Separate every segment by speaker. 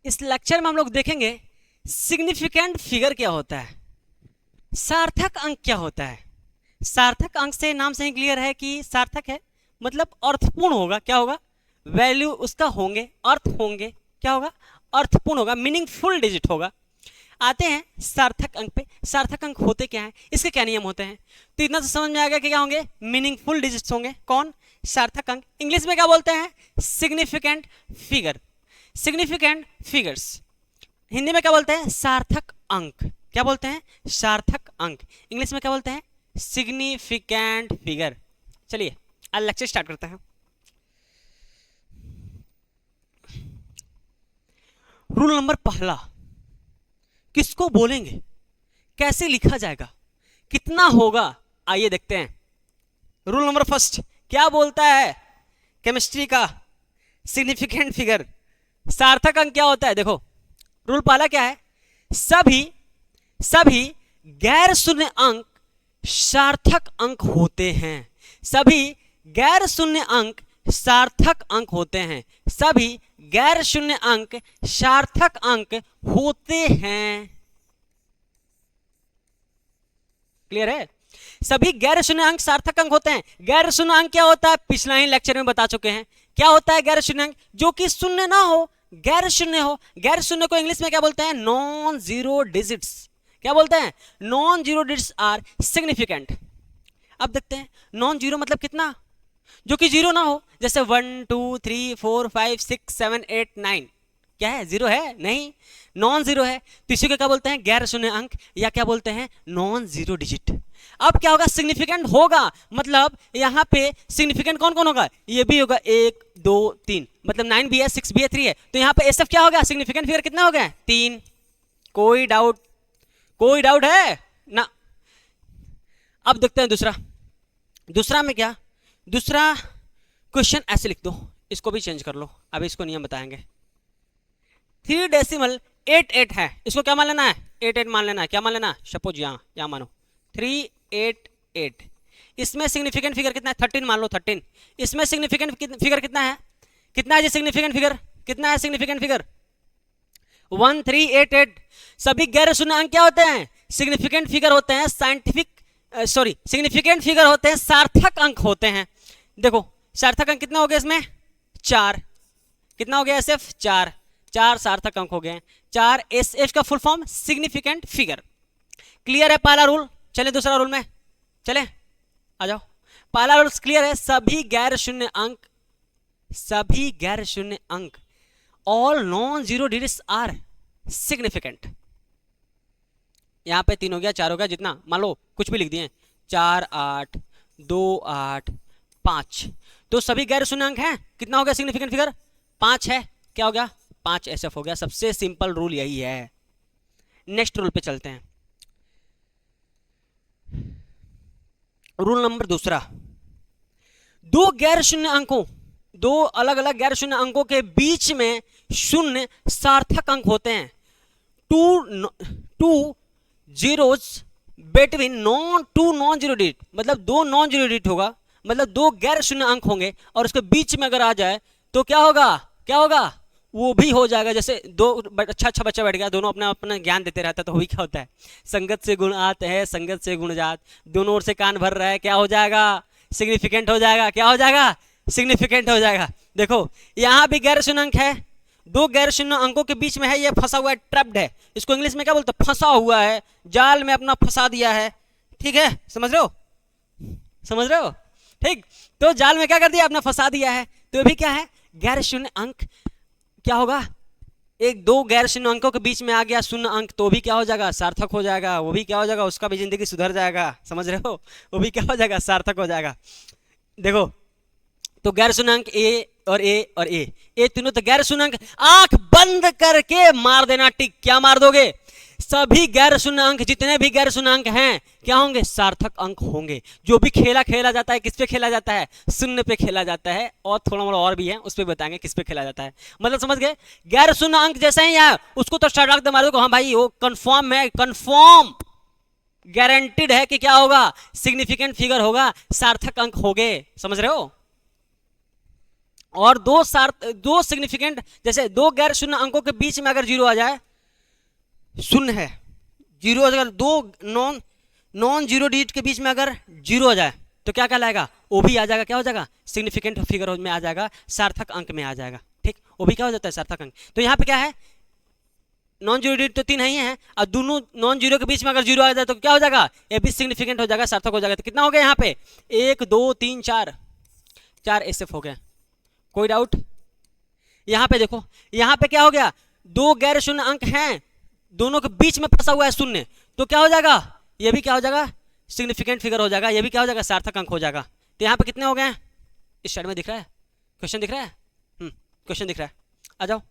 Speaker 1: इस लेक्चर में हम लोग देखेंगे सिग्निफिकेंट फिगर क्या होता है, सार्थक अंक क्या होता है। सार्थक अंक से नाम से ही क्लियर है कि सार्थक है मतलब अर्थपूर्ण होगा। क्या होगा? वैल्यू उसका होंगे, अर्थ होंगे। क्या होगा? अर्थपूर्ण होगा, मीनिंगफुल डिजिट होगा। आते हैं सार्थक अंक पे। सार्थक अंक होते क्या हैं, इसके क्या नियम होते हैं? तो इतना तो समझ में आ गया कि क्या होंगे, मीनिंगफुल डिजिट्स होंगे। कौन? सार्थक अंक। इंग्लिश में क्या बोलते हैं? Significant figure. Significant figures Hindi में क्या बोलते हैं? सार्थक अंक। क्या बोलते हैं? सार्थक अंक। इंग्लिश में क्या बोलते हैं? Significant figure. चलिए आज लेक्चर स्टार्ट करते हैं। रूल नंबर पहला, किसको बोलेंगे, कैसे लिखा जाएगा, कितना होगा, आइए देखते हैं। रूल नंबर फर्स्ट क्या बोलता है केमिस्ट्री का? सिग्निफिकेंट फिगर, सार्थक अंक क्या होता है? देखो रूल पहला क्या है, सभी गैर शून्य अंक सार्थक अंक होते हैं। सभी गैर शून्य अंक सार्थक अंक होते हैं। सभी गैर शून्य अंक सार्थक अंक होते हैं। क्लियर है? सभी गैर शून्य अंक सार्थक अंक होते हैं। गैर शून्य अंक क्या होता है? पिछला ही लेक्चर में बता चुके हैं। क्या होता है गैर शून्य अंक? जो कि शून्य ना हो, गैर शून्य हो। गैर शून्य को इंग्लिश में क्या बोलते हैं? Non zero digits. क्या बोलते हैं? Non zero digits are significant. अब देखते हैं नॉन जीरो मतलब कितना, जो कि जीरो ना हो। जैसे 1 2 3 4 5 6 7 8 9 क्या है? जीरो है? नहीं, नॉन जीरो है। तो इसी को क्या बोलते हैं? गैर शून्य अंक, या क्या बोलते हैं? Non zero digit. अब क्या होगा? सिग्निफिकेंट होगा मतलब यहाँ पे सिग्निफिकेंट कौन कौन होगा? ये भी होगा 1 2 3, मतलब 9 भी है, 6 भी है, 3 है। तो यहाँ पे SF क्या होगा? सिग्निफिकेंट फिगर कितना हो गया? 3। कोई डाउट? कोई डाउट है ना? अब देखते हैं दूसरा में क्या, दूसरा क्वेश्चन ऐसे लिख दो, इसको भी चेंज कर लो। अब इसको नियम बताएंगे। 3.88 है, इसको क्या मान लेना है? 88 मान लेना है। क्या मान लेना है? सपोज यहाँ मानो 388। इसमें सिग्निफिकेंट फिगर कितना है? 13 मान लो, 13। इसमें सिग्निफिकेंट फिगर कितना है? कितना है जी सिग्निफिकेंट फिगर? कितना है सिग्निफिकेंट फिगर? 1388। सभी गैर शून्य अंक क्या होते हैं? सिग्निफिकेंट फिगर होते हैं। सिग्निफिकेंट फिगर होते हैं, सार्थक अंक होते हैं। देखो सार्थक अंक कितना हो गया इसमें? 4। कितना हो गया? SF 4 सार्थक अंक हो गए। 4 SF का full form significant figure. Clear है पहला रूल? चले दूसरा रूल में चले, आ जाओ। पहला रूल क्लियर है, सभी गैर शून्य अंक all non zero digits are significant. यहां पे 3 हो गया, 4 हो गया, जितना मान लो कुछ भी लिख दिए, 4 8 2 8 5। तो सभी गैर शून्य अंक हैं। कितना हो गया सिग्निफिकेंट फिगर? 5 है। क्या हो गया? 5 SF हो गया। सबसे सिंपल रूल यही है। नेक्स्ट रूल पे चलते हैं। रूल नंबर दूसरा, दो अलग अलग गैर शून्य अंकों के बीच में शून्य सार्थक अंक होते हैं। Two zeros between two non zero digit, मतलब 2 नॉन जीरो डिजिट होगा, मतलब 2 गैर शून्य अंक होंगे और उसके बीच में अगर आ जाए तो क्या होगा? क्या होगा? वो भी हो जाएगा। जैसे दो अच्छा बच्चा बैठ गया, दोनों अपना अपना ज्ञान देते रहता है, तो वही क्या होता है? संगत से गुण आत है, संगत से गुण जात। दोनों ओर से कान भर रहा है, क्या हो जाएगा? सिग्निफिकेंट हो जाएगा। क्या हो जाएगा? सिग्निफिकेंट हो जाएगा। देखो यहाँ भी गैर शून्य अंक है, 2 गैर शून्य अंकों के बीच में है, ये फंसा हुआ है, ट्रैप्ड है। इसको इंग्लिश में क्या बोलते हैं? फंसा हुआ है, जाल में अपना फंसा दिया है। ठीक है, समझ रहे हो? समझ रहे हो? ठीक, तो जाल में क्या कर दिया? अपना फंसा दिया है। तो ये भी क्या है? गैर शून्य अंक। क्या होगा? 2 गैर शून्य अंकों के बीच में आ गया शून्य अंक, तो भी क्या हो जाएगा? सार्थक हो जाएगा। वो भी क्या हो जाएगा? उसका भी जिंदगी सुधर जाएगा। समझ रहे हो? वो भी क्या हो जाएगा? सार्थक हो जाएगा। देखो तो गैर शून्य अंक ए और ए तीनों तो गैर शून्य अंक। आंख बंद करके मार देना टिक। क्या मार दोगे? सभी गैर शून्य अंक, जितने भी गैर शून्य अंक हैं, क्या होंगे? सार्थक अंक होंगे। जो भी खेला जाता है, किस पे खेला जाता है? शून्य पे खेला जाता है। और थोड़ा मोड़ा और भी है, उस पर बताएंगे किस पे खेला जाता है। मतलब समझ गए? गैर शून्य अंक जैसे ही है उसको तो स्टार्ट मार दो, हाँ भाई वो कंफर्म है, कंफर्म गारंटीड है कि क्या होगा? सिग्निफिकेंट फिगर होगा, सार्थक अंक होंगे। समझ रहे हो? और दो सिग्निफिकेंट, जैसे दो गैर शून्य अंकों के बीच में अगर जीरो आ जाए, शून्य है, जीरो, अगर दो नॉन जीरो डिजिट के बीच में अगर जीरो आ जाए तो क्या कहलाएगा, वो भी आ जाएगा, क्या हो जाएगा, सिग्निफिकेंट फिगर में आ जाएगा, सार्थक अंक में आ जाएगा। ठीक, वो भी क्या हो जाता है, सार्थक अंक। तो यहाँ पे क्या है, नॉन जीरो डिजिट तो 3 ही है, और दोनों नॉन जीरो के बीच में अगर जीरो आ जाए तो क्या हो जाएगा, ये भी सिग्निफिकेंट हो जाएगा, सार्थक हो जाएगा। तो कितना हो गया यहाँ पे, 1 2 3 4, 4 एसएफ हो गया। कोई डाउट? यहाँ पे देखो, यहाँ पे क्या हो गया, दो गैर शून्य अंक हैं, दोनों के बीच में फंसा हुआ है शून्य, तो क्या हो जाएगा, ये भी क्या हो जाएगा, सिग्निफिकेंट फिगर हो जाएगा, ये भी क्या हो जाएगा, सार्थक अंक हो जाएगा। तो यहाँ पे कितने हो गए, इस साइड में दिख रहा है, क्वेश्चन दिख रहा है, क्वेश्चन दिख रहा है, आ जाओ।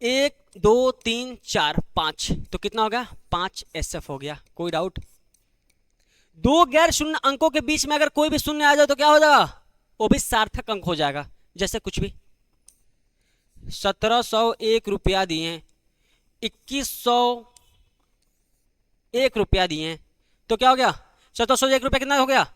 Speaker 1: 1 2 3 4 5, तो कितना हो गया, 5 एसएफ हो गया। कोई डाउट? दो गैर शून्य अंकों के बीच में अगर कोई भी शून्य आ जाए तो क्या हो जाएगा, वो भी सार्थक अंक हो जाएगा। जैसे कुछ भी 1701 रुपया दिए, 2101 रुपया दिए, तो क्या हो गया, 1701 रुपया कितना हो गया,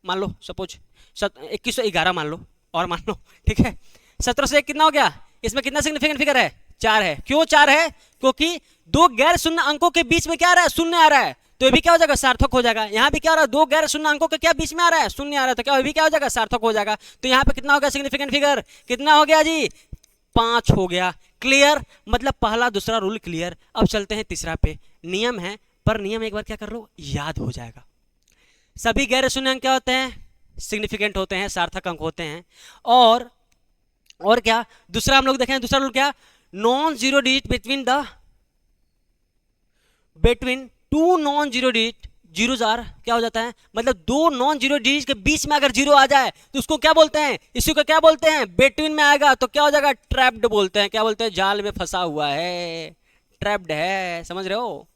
Speaker 1: मान लो सपोज 2111 मान लो, और मान लो, ठीक है। 1701 कितना हो गया, इसमें कितना सिग्निफिकेंट फिगर है, 4 है। क्यों 4 है, क्योंकि दो गैर शून्य अंकों के बीच में क्या आ रहा है, शून्य आ रहा है, तो ये भी क्या हो जाएगा, सार्थक हो जाएगा। यहाँ भी क्या आ रहा है, दो गैर शून्य अंकों के क्या बीच में आ रहा है, शून्य आ रहा है, तो क्या भी क्या हो जाएगा, सार्थक हो जाएगा। तो यहाँ पे कितना हो गया सिग्निफिकेंट फिगर, कितना हो गया जी, 5 हो गया। क्लियर, मतलब पहला दूसरा रूल क्लियर। अब चलते हैं तीसरा पे। नियम है, पर नियम एक बार क्या कर लो, याद हो जाएगा। सभी गैर शून्य अंक क्या होते हैं, सिग्निफिकेंट होते हैं, सार्थक अंक होते हैं। और क्या दूसरा हम लोग देखें, दूसरा रूल क्या, non zero digit between two non zero digit zero jar क्या हो जाता है, मतलब दो नॉन जीरो डिजिट के बीच में अगर जीरो आ जाए तो उसको क्या बोलते हैं, इसी को क्या बोलते हैं, बिटवीन में आएगा तो क्या हो जाएगा, ट्रैप्ड बोलते हैं। क्या बोलते हैं, जाल में फंसा हुआ है, ट्रैप्ड है, समझ रहे हो,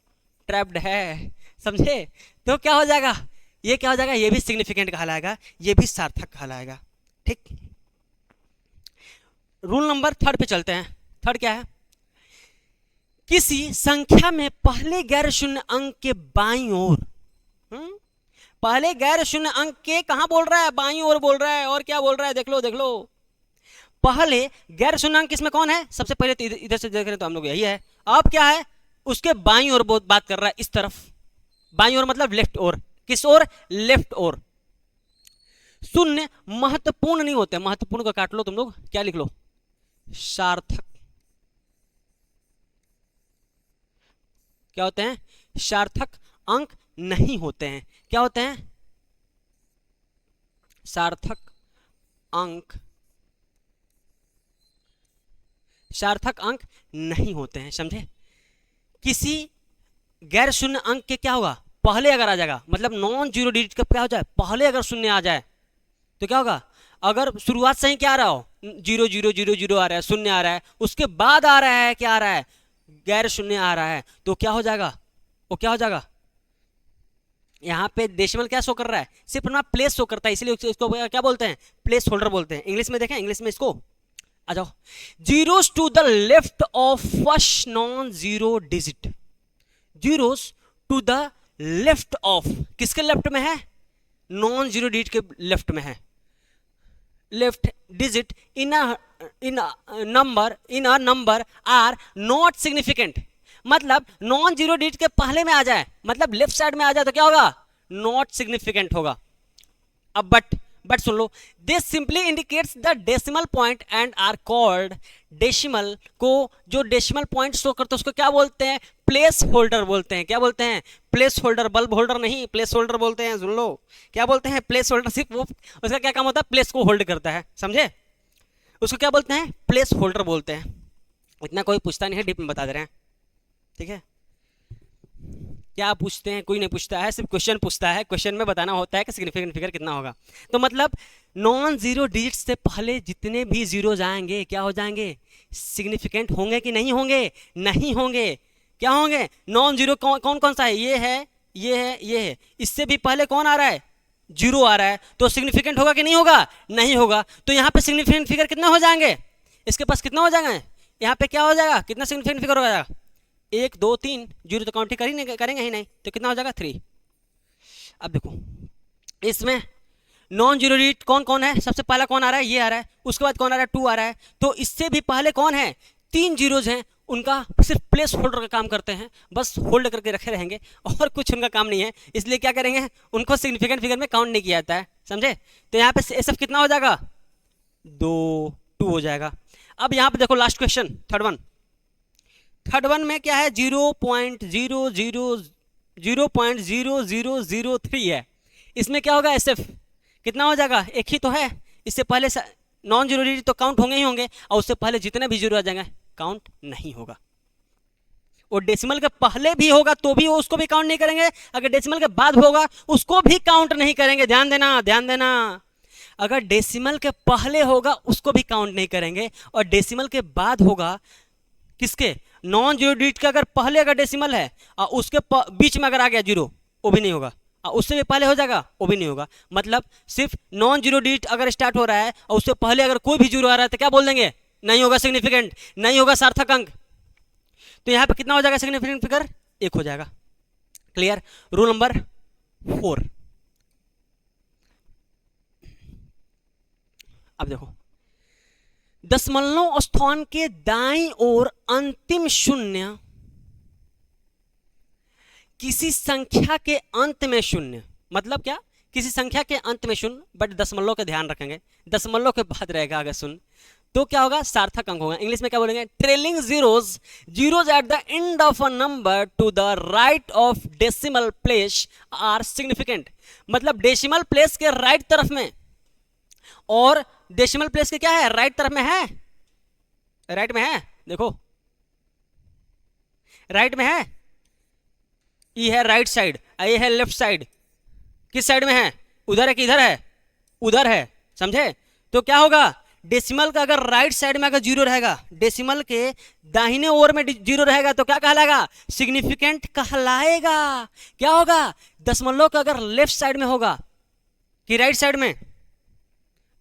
Speaker 1: ट्रैप्ड है, समझे। तो क्या हो जाएगा, ये क्या हो जाएगा, ये भी सिग्निफिकेंट कहलाएगा, ये भी सार्थक कहलाएगा। ठीक, रूल नंबर 3 पे चलते हैं। 3 क्या है, किसी संख्या में पहले गैर शून्य अंक के बाईं ओर, पहले गैर शून्य अंक के कहां बोल रहा है, बाईं ओर बोल रहा है, और क्या बोल रहा है, देख लो पहले गैर शून्य अंक इसमें कौन है, सबसे पहले तो इधर से देख रहे तो हम लोग यही है। अब क्या है, उसके बाईं ओर बात कर रहा है, इस तरफ, बाईं ओर मतलब लेफ्ट ओर, किस ओर, लेफ्ट ओर। शून्य महत्वपूर्ण नहीं होते, महत्वपूर्ण को काट लो तुम लोग, क्या लिख लो, सार्थक। क्या होते हैं, सार्थक अंक नहीं होते हैं। क्या होते हैं, सार्थक अंक, सार्थक अंक नहीं होते हैं, समझे। किसी गैर शून्य अंक के क्या होगा, पहले अगर आ जाएगा, मतलब नॉन जीरो डिजिट का क्या हो जाए, पहले अगर शून्य आ जाए तो क्या होगा, अगर शुरुआत से ही क्या आ रहा हो, 0 0 0 0 आ रहा है, शून्य आ रहा है, उसके बाद आ रहा है, क्या आ रहा है, गैर शून्य आ रहा है, तो क्या हो जाएगा, वो क्या हो जाएगा, यहाँ पे डेसिमल क्या शो कर रहा है, सिर्फ अपना प्लेस शो करता है, इसलिए इसको क्या बोलते हैं, प्लेस होल्डर बोलते हैं। इंग्लिश में देखें, इंग्लिश में इसको, आ जाओ, zeros to the left of first non zero digit, zeros to the left of, किसके लेफ्ट में है, नॉन जीरो डिजिट के लेफ्ट में है, left digit in a number are not significant, मतलब नॉन जीरो डिजिट के पहले में आ जाए, मतलब लेफ्ट साइड में आ जाए तो क्या होगा, नॉट सिग्निफिकेंट होगा। अब बट सुन लो, this simply indicates the decimal point and are called, decimal को, जो डेसिमल पॉइंट शो करते हैं उसको क्या बोलते हैं, प्लेस होल्डर बोलते हैं। क्या बोलते हैं, प्लेस होल्डर, बल्ब होल्डर नहीं, प्लेस होल्डर बोलते हैं, सुन लो क्या बोलते हैं, प्लेस होल्डर। सिर्फ वो, उसका क्या काम होता है, प्लेस को होल्ड करता है, समझे, उसको क्या बोलते हैं, प्लेस होल्डर बोलते हैं। इतना कोई पूछता नहीं है, डीप में बता दे रहे हैं, ठीक है। क्या पूछते हैं, कोई नहीं पूछता है, सिर्फ क्वेश्चन पूछता है, क्वेश्चन में बताना होता है कि सिग्निफिकेंट फिगर कितना होगा। तो मतलब नॉन जीरो डिजिट से पहले जितने भी जीरो जाएंगे क्या हो जाएंगे, सिग्निफिकेंट होंगे कि नहीं होंगे, नहीं होंगे। क्या होंगे, नॉन जीरो कौन कौन सा है, ये है, ये है, ये है, इससे भी पहले कौन आ रहा है, जीरो आ रहा है, तो सिग्निफिकेंट होगा कि नहीं होगा, नहीं होगा। तो यहाँ पे सिग्निफिकेंट फिगर कितने हो जाएंगे, इसके पास कितना हो जाएगा, यहाँ पे क्या हो जाएगा, कितना सिग्निफिकेंट फिगर हो जाएगा, 1 2 3, जीरो तो काउंट करेंगे ही नहीं, तो कितना हो जाएगा 3। अब देखो इसमें नॉन जीरो डिजिट कौन कौन है? सबसे पहला कौन आ रहा है? ये आ रहा है। उसके बाद कौन आ रहा है? 2 आ रहा है। तो इससे भी पहले कौन है? 3 जीरोज हैं, उनका सिर्फ प्लेस होल्डर का काम करते हैं, बस होल्ड करके रखे रहेंगे और कुछ उनका काम नहीं है, इसलिए क्या करेंगे, उनको सिग्निफिकेंट फिगर में काउंट नहीं किया जाता है, समझे? तो यहाँ पे एसएफ कितना हो जाएगा? 2 हो जाएगा। अब यहाँ पे देखो लास्ट क्वेश्चन, थर्ड वन में क्या है? 0.00003 है। इसमें क्या होगा? एसएफ कितना हो जाएगा? एक ही तो है, इससे पहले नॉन जीरो डिजिट तो काउंट होंगे ही होंगे, और उससे पहले जितने भी जीरो आ जाएंगे काउंट नहीं होगा। और डेसिमल के पहले भी होगा तो भी उसको भी काउंट नहीं करेंगे, अगर डेसिमल के बाद होगा उसको भी काउंट नहीं करेंगे। ध्यान देना, अगर डेसिमल के पहले होगा उसको भी काउंट नहीं करेंगे, और डेसिमल के बाद होगा किसके? नॉन जीरो डिजिट का अगर पहले अगर डेसिमल है और उसके बीच में अगर आ गया जीरो, वो भी नहीं होगा, और उससे भी पहले हो जाएगा, वो भी नहीं होगा। मतलब सिर्फ नॉन जीरो डिजिट अगर स्टार्ट हो रहा है और उससे पहले अगर कोई भी जीरो आ रहा है तो क्या बोल देंगे? नहीं होगा सिग्निफिकेंट, नहीं होगा सार्थक अंक। तो यहां पे कितना हो जाएगा सिग्निफिकेंट फिगर? 1 हो जाएगा। क्लियर? Rule number 4। अब देखो, दशमलव स्थान के दाईं ओर अंतिम शून्य किसी संख्या के अंत में शून्य, मतलब क्या? किसी संख्या के अंत में शून्य, बट दशमलव का ध्यान रखेंगे, दशमलव के बाद रहेगा अगर शून्य तो क्या होगा? सार्थक अंक होगा। इंग्लिश में क्या बोलेंगे? Trailing zeros at the end of a number to the right of decimal place are significant. मतलब डेसिमल प्लेस के राइट तरफ में, और डेसिमल प्लेस के क्या है? राइट तरफ में है, राइट में है, देखो राइट में है, ये है राइट साइड, ये है लेफ्ट साइड। किस साइड में है? उधर है कि इधर है? उधर है, समझे? तो क्या होगा? डेसिमल का अगर राइट साइड में अगर जीरो रहेगा, डेसिमल के दाहिने ओर में जीरो रहेगा तो क्या कहलाएगा? सिग्निफिकेंट कहलाएगा। क्या होगा? दशमलव का अगर लेफ्ट साइड में होगा कि राइट साइड में?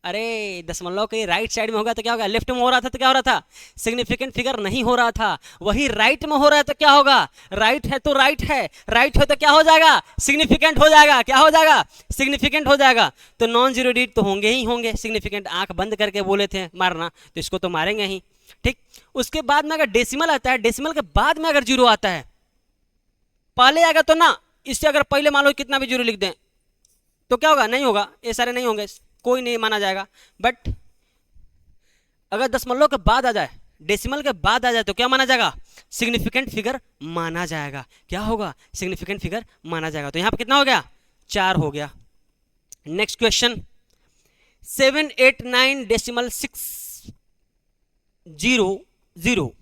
Speaker 1: अरे दशमलव के राइट साइड में होगा तो क्या होगा? लेफ्ट में हो रहा था तो क्या हो रहा था? सिग्निफिकेंट फिगर नहीं हो रहा था। वही राइट में हो रहा है तो क्या होगा? राइट है तो राइट है, राइट है तो क्या हो जाएगा? सिग्निफिकेंट हो जाएगा। क्या हो जाएगा? सिग्निफिकेंट हो जाएगा। तो नॉन जीरो डिजिट तो होंगे ही होंगे सिग्निफिकेंट। आंख बंद करके बोले थे मारना, तो इसको तो मारेंगे ही, ठीक। उसके बाद में अगर डेसिमल आता है, डेसिमल के बाद में अगर जीरो आता है, पहले आएगा तो ना, इससे अगर पहले मान लो कितना भी जीरो लिख दें तो क्या होगा? नहीं होगा, ये सारे नहीं होंगे, कोई नहीं माना जाएगा। बट अगर दशमलव के बाद आ जाए, डेसिमल के बाद आ जाए तो क्या माना जाएगा? सिग्निफिकेंट फिगर माना जाएगा। क्या होगा? सिग्निफिकेंट फिगर माना जाएगा। तो यहां पे कितना हो गया? 4 हो गया। Next question, 789.600।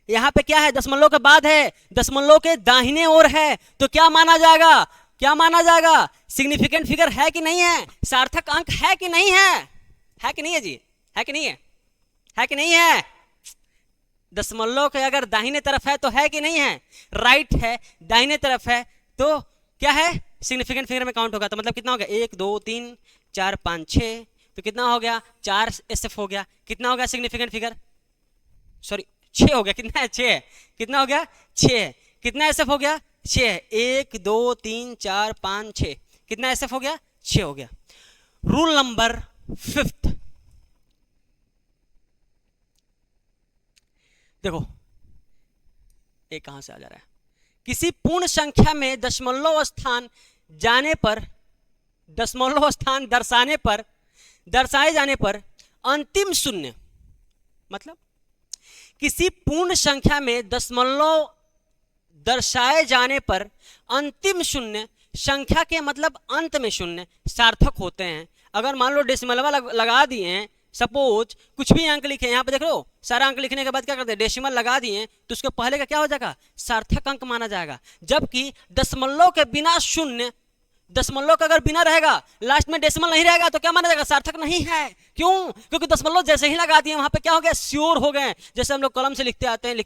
Speaker 1: यहां पे क्या है? दशमलव के बाद है, दशमलव के दाहिने ओर है, तो क्या माना जाएगा? क्या माना जाएगा? सिग्निफिकेंट फिगर है कि नहीं है? सार्थक अंक है कि नहीं है? है कि नहीं है जी? है कि नहीं है? है कि नहीं है? दशमलव के अगर दाहिने तरफ है तो है कि नहीं है? राइट है, दाहिने तरफ है तो क्या है? सिग्निफिकेंट फिगर में काउंट होगा। तो मतलब कितना हो गया? 1 2 3 4 5 6, तो कितना हो गया? 4 एसएफ हो गया। कितना हो गया सिग्निफिकेंट फिगर? सॉरी 6 हो गया। कितना है? 6 है। कितना हो गया? 6 है। कितना एसएफ हो गया? 6 है। 1 2 3 4 5 6, कितना एसएफ हो गया? 6 हो गया। रूल नंबर 5, देखो एक कहां से आ जा रहा है? किसी पूर्ण संख्या में दशमलव स्थान जाने पर, दशमलव स्थान दर्शाए जाने पर अंतिम शून्य, मतलब किसी पूर्ण संख्या में दशमलव दर्शाए जाने पर अंतिम शून्य, संख्या के मतलब अंत में शून्य सार्थक होते हैं। अगर मान लो डेसिमल लगा दिए हैं, सपोज कुछ भी अंक लिखे, यहाँ पे देख लो सारा अंक लिखने के बाद क्या करते हैं? डेसिमल लगा दिए तो उसके पहले का क्या हो जाएगा? सार्थक अंक माना जाएगा। जबकि दशमलव के बिना शून्य, दशमलव का अगर बिना रहेगा, लास्ट में डेसिमल नहीं रहेगा तो क्या माना जाएगा? सार्थक नहीं है। क्यों? क्योंकि दशमलव जैसे ही लगा दिए वहां पे क्या हो गया? श्योर हो गए। जैसे हम लोग कलम से लिखते आते हैं,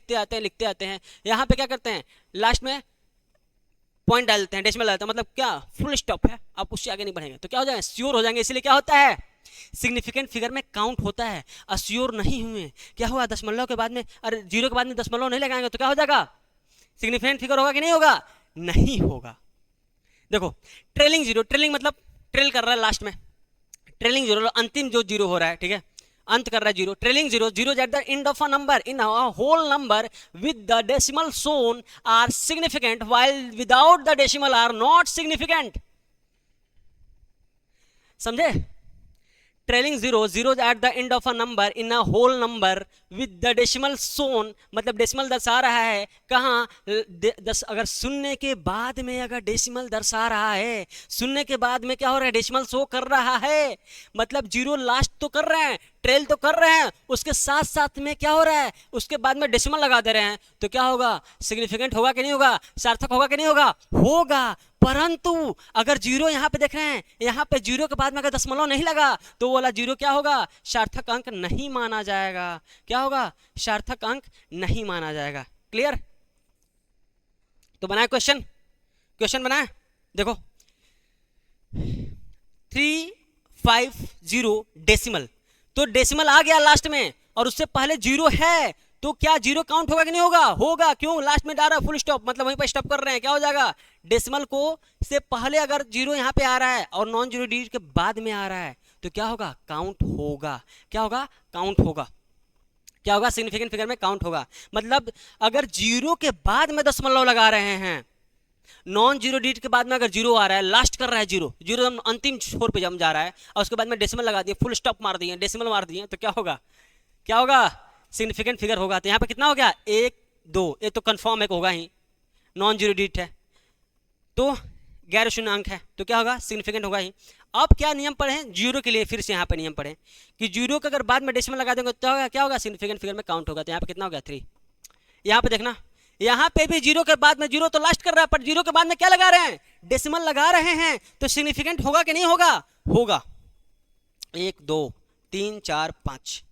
Speaker 1: यहाँ पे क्या करते हैं? लास्ट में पॉइंट डालते हैं, डेसिमल डालते हैं, मतलब क्या? फुल स्टॉप है, आप उससे आगे नहीं बढ़ेंगे तो क्या हो जाएगा? श्योर हो जाएंगे। इसलिए क्या होता है? सिग्निफिकेंट फिगर में काउंट होता है। अश्योर नहीं हुए, क्या हुआ? दशमलव के बाद में, अरे जीरो के बाद में दशमलव नहीं लगाएंगे तो क्या हो जाएगा? सिग्निफिकेंट फिगर होगा कि नहीं होगा? नहीं होगा। देखो ट्रेलिंग जीरो, ट्रेलिंग मतलब ट्रेल कर रहा है लास्ट में, ट्रेलिंग जीरो, अंतिम जो जीरो हो रहा है, ठीक है, अंत कर रहा है zero, trailing zero, zero at the end of a number in a whole number with the decimal shown are significant while without the decimal are not significant. समझे? Trailing zero, zero at the end of a number in a whole number with the decimal shown, मतलब decimal दर्शा रहा है कहाँ, अगर शून्य के बाद में अगर डेसिमल दर्शा रहा है, शून्य के बाद में क्या हो रहा है, डेसिमल शो कर रहा है, मतलब जीरो लास्ट तो कर रहे हैं, ट्रेल तो कर रहे हैं, उसके साथ साथ में क्या हो रहा है, उसके बाद में डेसिमल लगा दे रहे हैं, तो क्या होगा, सिग्निफिकेंट होगा कि नहीं होगा, सार्थक होगा कि नहीं होगा, होगा। परंतु अगर जीरो यहाँ पे देख रहे हैं, यहाँ पे जीरो के बाद में अगर दशमलव नहीं लगा तो वो वाला जीरो क्या होगा, सार्थक अंक नहीं माना जाएगा। क्या होगा, सार्थक अंक नहीं माना जाएगा। क्लियर? तो बनाए क्वेश्चन, क्वेश्चन बनाए, देखो 350 डेसिमल, तो डेसिमल आ गया लास्ट में और उससे पहले जीरो है, तो क्या जीरो काउंट होगा कि नहीं होगा, होगा। क्यों, लास्ट में डाल रहा है फुल स्टॉप, मतलब वहीं पर स्टॉप कर रहे हैं, क्या हो जाएगा, डेसिमल को से पहले अगर जीरो यहाँ पे आ रहा है और नॉन जीरो डिजिट के बाद में आ रहा है तो क्या होगा, काउंट होगा। क्या होगा, काउंट होगा। क्या होगा, सिग्निफिकेंट फिगर में काउंट होगा। मतलब अगर जीरो के बाद में दशमलव लगा रहे हैं, नॉन जीरो डिजिट के बाद में अगर जीरो आ रहा है, लास्ट कर रहा है जीरो, जीरो अंतिम छोर पे जम जा रहा है और उसके बाद में डेसिमल लगा दिए, फुल स्टॉप मार दिए, डेसिमल मार दिए, तो क्या होगा, क्या होगा, सिग्निफिकेंट फिगर होगा। तो यहाँ पे कितना हो गया, 1 2, ये तो कंफर्म है कि होगा ही, नॉन जीरो डिजिट है तो गैर शून्य अंक है, तो क्या होगा, सिग्निफिकेंट होगा ही। अब क्या नियम पढ़े हैं जीरो के लिए, फिर से यहाँ पे नियम पढ़े कि जीरो का अगर बाद में डेसिमल लगा देंगे तो क्या होगा, सिग्निफिकेंट फिगर में काउंट होगा। तो यहाँ पे कितना हो गया, 3। यहाँ पे देखना, यहाँ पे भी जीरो के बाद में, जीरो तो लास्ट कर रहा है पर जीरो के बाद में क्या लगा रहे हैं, डेसिमल लगा रहे हैं, तो सिग्निफिकेंट होगा कि नहीं होगा, होगा। 1 2 3 4 5,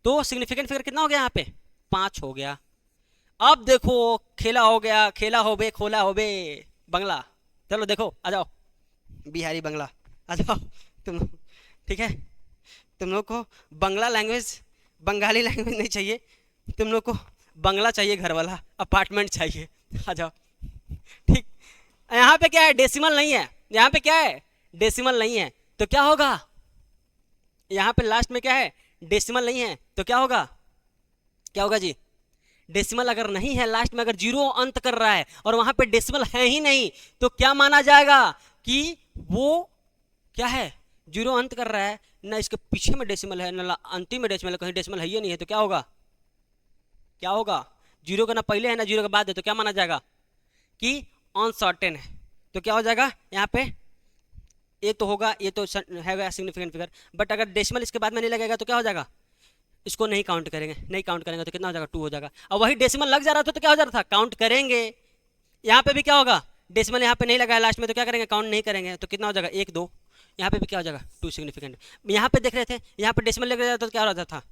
Speaker 1: तो सिग्निफिकेंट फिगर कितना हो गया, यहाँ पे 5 हो गया। अब देखो खेला हो गया, खेला हो बे, खोला हो बे बंगला। चलो देखो, आ जाओ बिहारी बंगला, आ जाओ तुम, ठीक है, तुम लोग को बंगला लैंग्वेज, बंगाली लैंग्वेज नहीं चाहिए, तुम लोग को बंगला चाहिए, घर वाला अपार्टमेंट चाहिए, आ जाओ। ठीक, यहाँ पे क्या है, डेसिमल नहीं है, यहाँ पे क्या है, डेसिमल नहीं है, तो क्या होगा, यहाँ पे लास्ट में क्या है, डेसिमल नहीं है, तो क्या होगा, क्या होगा जी, डेसिमल अगर नहीं है लास्ट में, अगर जीरो अंत कर रहा है और वहां पे डेसिमल है ही नहीं, तो क्या माना जाएगा कि वो क्या है, जीरो अंत कर रहा है, ना इसके पीछे में डेसिमल है ना अंतिम में डेसिमल है, कहीं डेसिमल है ही नहीं है, तो क्या होगा, क्या होगा, जीरो का ना पहले है ना जीरो के बाद है, तो क्या माना जाएगा कि अनसर्टेन है। तो क्या हो जाएगा, यहाँ पे ये तो होगा, ये तो है सिग्निफिकेंट फिगर, बट अगर डेसिमल इसके बाद में नहीं लगेगा तो क्या हो जाएगा, इसको नहीं काउंट करेंगे, नहीं काउंट करेंगे तो कितना हो जाएगा, 2 हो जाएगा। अब वही डेसिमल लग जा रहा था तो क्या हो जा रहा था, काउंट करेंगे। यहाँ पे भी क्या होगा, डेसिमल यहाँ पे नहीं लगा है लास्ट में, तो क्या करेंगे, काउंट नहीं करेंगे, तो कितना हो जाएगा, 1 2, यहाँ पे भी क्या हो जाएगा, 2 सिग्निफिकेंट। यहाँ पे देख रहे थे, यहाँ पे डेसिमल लग रहा था तो क्या हो रहा था,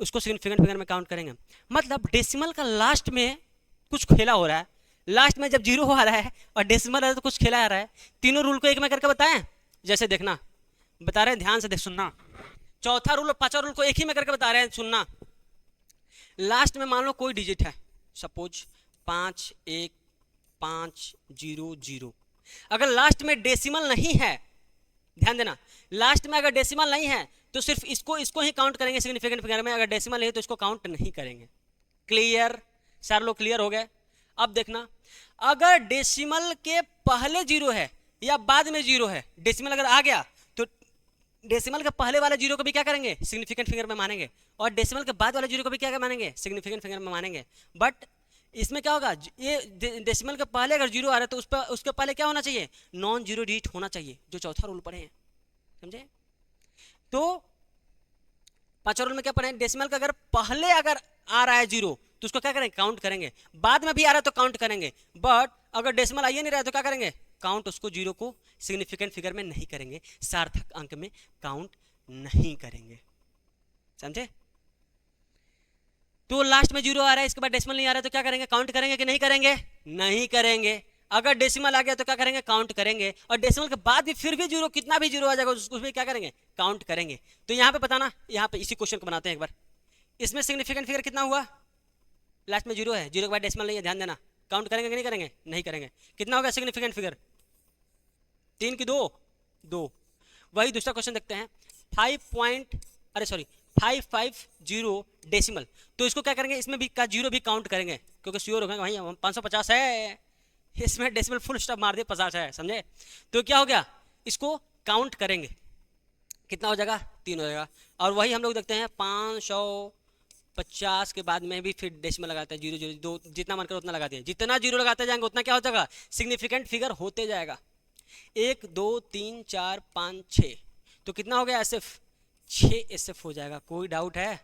Speaker 1: उसको सिग्निफिकेंट फिगर में काउंट करेंगे। मतलब डेसिमल का लास्ट में कुछ खेला हो रहा है, लास्ट में जब जीरो आ रहा है और डेसिमल आ रहा है तो कुछ खेला आ रहा है। तीनों रूल को एक में करके बताएं, जैसे देखना, बता रहे हैं, ध्यान से देख सुनना, चौथा रूल और पांचवा रूल को एक ही में करके बता रहे हैं, सुनना। लास्ट में मान लो कोई डिजिट है, सपोज 5 1 5 0 0, अगर लास्ट में डेसिमल नहीं है, ध्यान देना, लास्ट में अगर डेसिमल नहीं है तो सिर्फ इसको ही काउंट करेंगे सिग्निफिकेंट फिगर में, अगर डेसिमल नहीं है तो इसको काउंट नहीं करेंगे। क्लियर, सारे लोग क्लियर हो गए? अब देखना, अगर डेसिमल के पहले जीरो है या बाद में जीरो है, डेसिमल अगर आ गया तो डेसिमल के पहले वाले जीरो को भी क्या करेंगे, सिग्निफिकेंट फिगर में मानेंगे, और डेसिमल के बाद वाले जीरो को भी क्या मानेंगे, सिग्निफिकेंट फिगर में मानेंगे। बट इसमें क्या होगा, ये डेसिमल के पहले अगर जीरो आ रहा है तो उस पर उसके पहले क्या होना चाहिए, नॉन जीरो डिजिट होना चाहिए, जो चौथा रूल पढ़े हैं, समझे। तो पांचवा रूल में क्या पढ़े, डेसिमल का अगर पहले अगर आ रहा है जीरो तो उसको क्या करेंगे, काउंट करेंगे, बाद में भी आ रहा है तो काउंट करेंगे, बट अगर डेसिमल आइए नहीं रहा है तो क्या करेंगे, काउंट उसको जीरो को सिग्निफिकेंट फिगर में नहीं करेंगे, सार्थक अंक में काउंट नहीं करेंगे, समझे। तो लास्ट में जीरो आ रहा है, इसके बाद डेसिमल नहीं आ रहा है तो क्या करेंगे, काउंट करेंगे कि नहीं करेंगे, नहीं करेंगे। अगर डेसिमल आ गया तो क्या करेंगे, काउंट करेंगे, और डेसिमल के बाद भी फिर भी जीरो, कितना भी जीरो आ जाएगा उसको भी क्या करेंगे, काउंट करेंगे। तो यहाँ पे बताना, यहाँ पे इसी क्वेश्चन को बनाते हैं एक बार, इसमें सिग्निफिकेंट फिगर कितना हुआ, लास्ट में जीरो है, जीरो के बाद डेसिमल नहीं है, ध्यान देना, काउंट करेंगे कि नहीं करेंगे, नहीं करेंगे। कितना होगा सिग्निफिकेंट फिगर, 3 की 2 2। वही दूसरा क्वेश्चन देखते हैं, 550 डेसिमल। तो इसको क्या करेंगे, इसमें भी का जीरो भी काउंट करेंगे, क्योंकि श्योर होगा भाई 550 है, इसमें डेसिमल फुल स्टॉप मार दिए 50 है, समझे। तो क्या हो गया, इसको काउंट करेंगे, कितना हो जाएगा, 3 हो जाएगा। और वही हम लोग देखते हैं 550 के बाद में भी फिर डेसिमल लगाते हैं, 0 0 2, जितना मन कर उतना लगाते हैं, जितना जीरो लगाते जाएंगे उतना क्या हो जाएगा, सिग्निफिकेंट फिगर होते जाएगा। 1 2 3 4 5 6, तो कितना हो गया SF, 6 SF हो जाएगा। कोई डाउट है?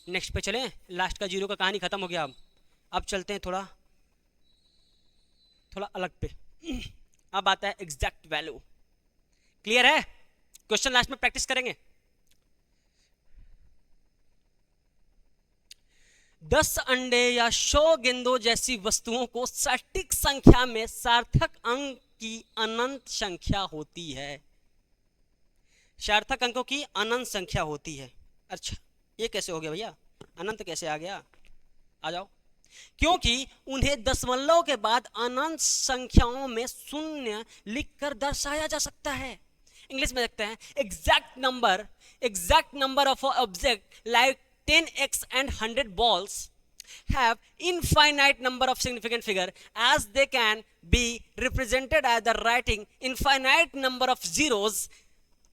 Speaker 1: नेक्स्ट पे चलें, लास्ट का जीरो का कहानी खत्म हो गया। अब चलते हैं थोड़ा अलग पे। अब आता है एग्जैक्ट वैल्यू। क्लियर है? क्वेश्चन लास्ट में प्रैक्टिस करेंगे। 10 अंडे या 100 गेंदों जैसी वस्तुओं को सटीक संख्या में सार्थक अंक की अनंत संख्या होती है। सार्थक अंकों की अनंत संख्या होती है। अच्छा, ये कैसे हो गया भैया, अनंत कैसे आ गया? आ जाओ। क्योंकि उन्हें दशमलव के बाद अनंत संख्याओं में शून्य लिखकर दर्शाया जा सकता है। इंग्लिश में देखते हैं, exact number of object like 10x and 100 balls have infinite number of significant figure as they can be represented as the writing infinite number of zeros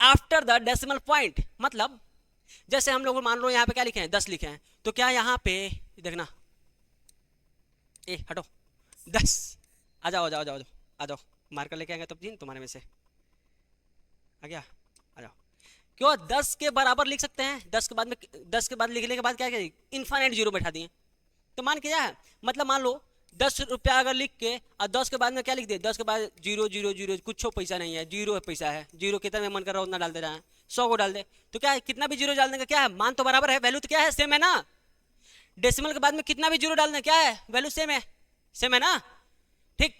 Speaker 1: after the decimal point। मतलब जैसे हम लोग मान लो यहाँ पे क्या लिखे हैं, 10 लिखे हैं, तो क्या यहाँ पे देखना, हटो 10, आ जाओ, मार्कर लेके आएंगे तब जी तुम्हारे में से आ गया, आ जाओ। क्यों 10 के बराबर लिख सकते हैं, 10 के बाद लिखने के बाद क्या करें, इनफाइनाइट जीरो बैठा दिए। तो मान के क्या है, मतलब मान लो 10 रुपया अगर लिख के और 10 के बाद में क्या लिख दिए, 10 के बाद 0 0 0, कुछ पैसा नहीं है, 0 पैसा है, 0 कितना में मन कर रहा है उतना डाल दे रहा है, 100 को डाल दे, तो क्या है, कितना भी जीरो डालने का क्या है, मान तो बराबर है, वैल्यू तो क्या है, सेम है ना। डेसिमल के बाद में कितना भी जीरो डालना क्या है, वैल्यू सेम है ना, ठीक।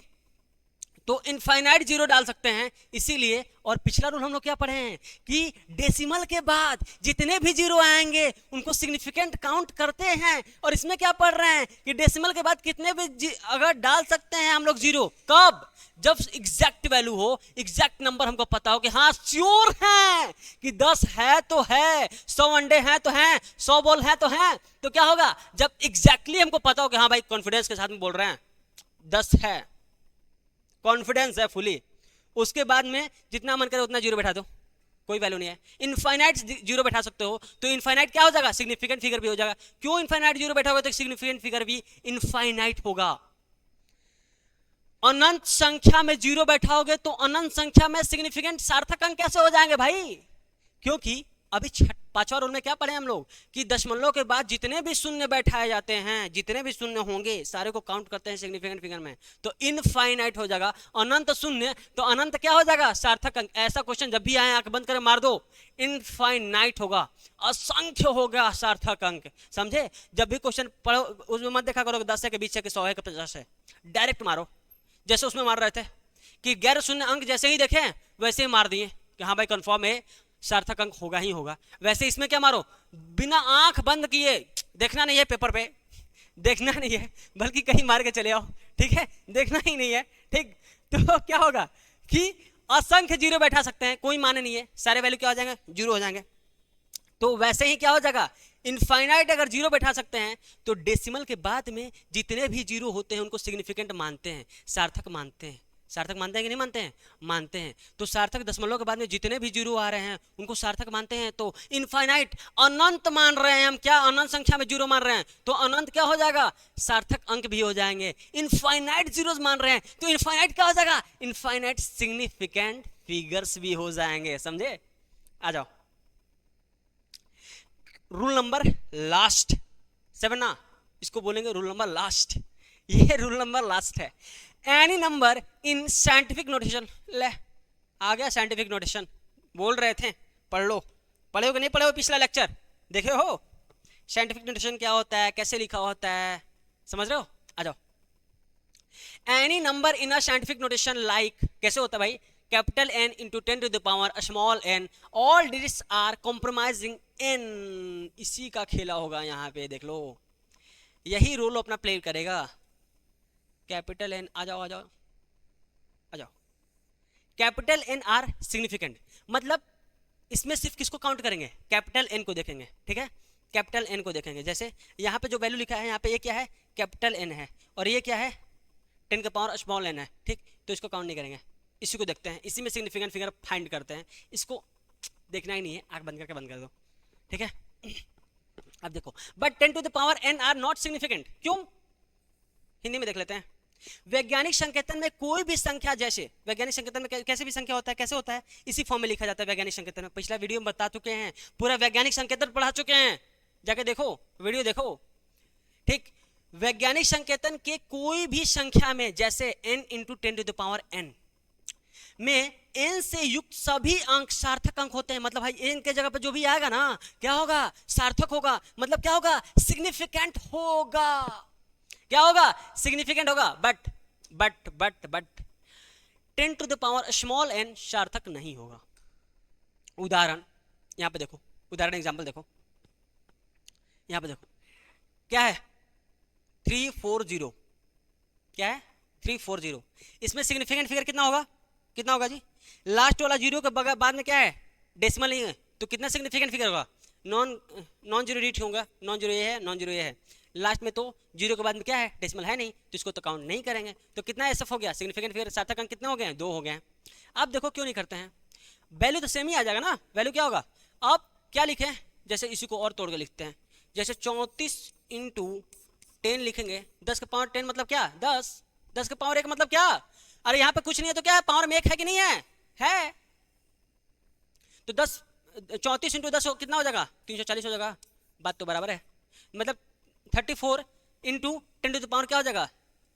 Speaker 1: तो इनफाइनाइट जीरो डाल सकते हैं इसीलिए। और पिछला रूल हम लोग क्या पढ़े हैं कि डेसिमल के बाद जितने भी जीरो आएंगे उनको सिग्निफिकेंट काउंट करते हैं। और इसमें क्या पढ़ रहे हैं कि डेसिमल के बाद कितने भी अगर डाल सकते हैं हम लोग जीरो, कब, जब एग्जैक्ट वैल्यू हो, एग्जैक्ट नंबर हमको पता हो कि हाँ श्योर है कि 10 है तो है, 100 अंडे हैं तो हैं, 100 बॉल है तो हैं। तो क्या होगा, जब एग्जैक्टली हमको पता हो कि हाँ भाई कॉन्फिडेंस के साथ में बोल रहे हैं 10 है, कॉन्फिडेंस है फुली, उसके बाद में जितना मन करे उतना जीरो बैठा दो, कोई वैल्यू नहीं है। इनफाइनाइट जीरो बैठा सकते हो, तो इनफाइनाइट क्या हो जाएगा, सिग्निफिकेंट फिगर भी हो जाएगा। क्यों इनफाइनाइट जीरो बैठा होगा तो सिग्निफिकेंट फिगर भी इनफाइनाइट होगा। अनंत संख्या में जीरो बैठाओगे तो अनंत संख्या में सिग्निफिकेंट सार्थक अंक कैसे हो जाएंगे भाई, क्योंकि अभी 5वां रूल में क्या पढ़े हम लोग कि दशमलव के बाद जितने भी शून्य बैठाए जाते हैं, जितने भी शून्य होंगे सारे को काउंट करते हैं सिग्निफिकेंट फिगर में, तो इनफाइनाइट हो जाएगा। अनंत शून्य तो अनंत क्या हो जाएगा, सार्थक अंक। ऐसा क्वेश्चन जब भी आए आंख बंद करके मार दो, इनफाइनाइट होगा, असंख्य होगा सार्थक अंक, समझे। जब भी क्वेश्चन पढ़ो उसमें मत देखा करो 10 है के 20 है के 100 है के 50 है, डायरेक्ट मारो। जैसे उसमें मार रहे थे कि गैर शून्य अंक जैसे ही देखे वैसे ही मार दिए कि हाँ भाई कंफर्म है सार्थक अंक होगा ही होगा। वैसे इसमें क्या मारो, बिना आंख बंद किए, देखना नहीं है पेपर पे, देखना नहीं है, बल्कि कहीं मार के चले आओ, ठीक है, देखना ही नहीं है, ठीक। तो क्या होगा कि असंख्य जीरो बैठा सकते हैं, कोई माने नहीं है, सारे वैल्यू क्या हो जाएंगे, जीरो हो जाएंगे। तो वैसे ही क्या हो जाएगा, इनफाइनाइट अगर जीरो बैठा सकते हैं तो डेसिमल के बाद में जितने भी जीरो होते हैं उनको सिग्निफिकेंट मानते हैं, सार्थक मानते हैं। सार्थक मानते हैं कि नहीं मानते हैं, मानते हैं। तो सार्थक दशमलव के बाद में जितने भी जीरो आ रहे हैं उनको सार्थक मानते हैं। तो इनफाइनाइट अनंत मान रहे हैं हम, क्या अनंत संख्या में जीरो मान रहे हैं तो अनंत क्या हो जाएगा, सार्थक अंक भी हो जाएंगे। इनफाइनाइट जीरोस मान रहे हैं तो इनफाइनाइट क्या हो जाएगा, इनफाइनाइट सिग्निफिकेंट फिगर्स भी हो जाएंगे, समझे। आ जाओ रूल नंबर लास्ट 7 ना, इसको बोलेंगे रूल नंबर लास्ट, ये रूल नंबर लास्ट है। Any number in scientific notation, ले आ गया साइंटिफिक नोटेशन, बोल रहे थे पढ़ लो, पढ़े हो कि नहीं पढ़े हो, पिछला लेक्चर देखे हो, साइंटिफिक नोटेशन क्या होता है, कैसे लिखा होता है, समझ रहे हो। आ जाओ, any number in a scientific notation like, कैसे होता है भाई, capital N into 10 to the power small n, all digits are compromising n, इसी का खेला होगा यहाँ पे, देख लो यही रोल अपना प्ले करेगा। कैपिटल N, आ जाओ आ जाओ आ जाओ, कैपिटल N आर सिग्निफिकेंट, मतलब इसमें सिर्फ किसको काउंट करेंगे, कैपिटल एन को देखेंगे, ठीक है, कैपिटल एन को देखेंगे। जैसे यहाँ पे जो वैल्यू लिखा है यहाँ पे ये क्या है, कैपिटल एन है, और ये क्या है 10 का पावर स्मॉल एन है, ठीक, तो इसको काउंट नहीं करेंगे, इसी को देखते हैं, इसी में सिग्निफिकेंट फिगर फाइंड करते हैं, इसको देखना ही नहीं है, आंख बंद करके बंद कर दो, ठीक है। अब देखो, but 10 to the power n are not significant, क्यों, हिंदी में देख लेते हैं। वैज्ञानिक संकेतन में कोई भी संख्या, जैसे वैज्ञानिक संकेतन में कैसे भी संख्या होता है, कैसे होता है, इसी फॉर्म में लिखा जाता है वैज्ञानिक संकेतन में, पिछला वीडियो में बता चुके हैं, पूरा वैज्ञानिक संकेतन पढ़ा चुके हैं, जाके देखो वीडियो देखो, ठीक। वैज्ञानिक संकेतन के कोई भी संख्या में, जैसे n into 10 to the power n में n से युक्त सभी अंक सार्थक अंक होते हैं, मतलब भाई n के जगह पर जो भी आएगा ना क्या होगा, सार्थक होगा, मतलब क्या होगा, सिग्निफिकेंट होगा, क्या होगा, सिग्निफिकेंट होगा। But 10 to the power small n सार्थक नहीं होगा। उदाहरण यहां पे देखो, उदाहरण एग्जांपल देखो, यहां पे देखो क्या है 340, क्या है 340, इसमें सिग्निफिकेंट फिगर कितना होगा, कितना होगा जी, लास्ट वाला जीरो के बाद में क्या है, डेसिमल नहीं है, तो कितना सिग्निफिकेंट फिगर होगा, नॉन जीरो डिजिट होगा, नॉन जीरो ये है, नॉन जीरो ये है, लास्ट में तो जीरो के बाद में क्या है, डेसिमल है नहीं, तो इसको तो काउंट नहीं करेंगे, तो कितना एसएफ हो गया, सिग्निफिकेंट फिगर सार्थक अंक कितने हो गए हैं, 2 हो गए हैं। अब देखो क्यों नहीं करते हैं, वैल्यू तो सेम ही आ जाएगा ना, वैल्यू क्या होगा, अब क्या लिखें, जैसे इसी को और तोड़ के लिखते हैं, जैसे 34 इंटू 10 लिखेंगे, 10 का पावर 10 मतलब क्या, 10 का पावर 1 मतलब क्या, अरे यहाँ पे कुछ नहीं है तो क्या है, पावर में 1 है कि नहीं है, तो 34 इंटू 10 कितना हो जाएगा, 340 हो जाएगा, बात तो बराबर है, मतलब 34 इंटू 10 टू द पावर क्या हो जाएगा,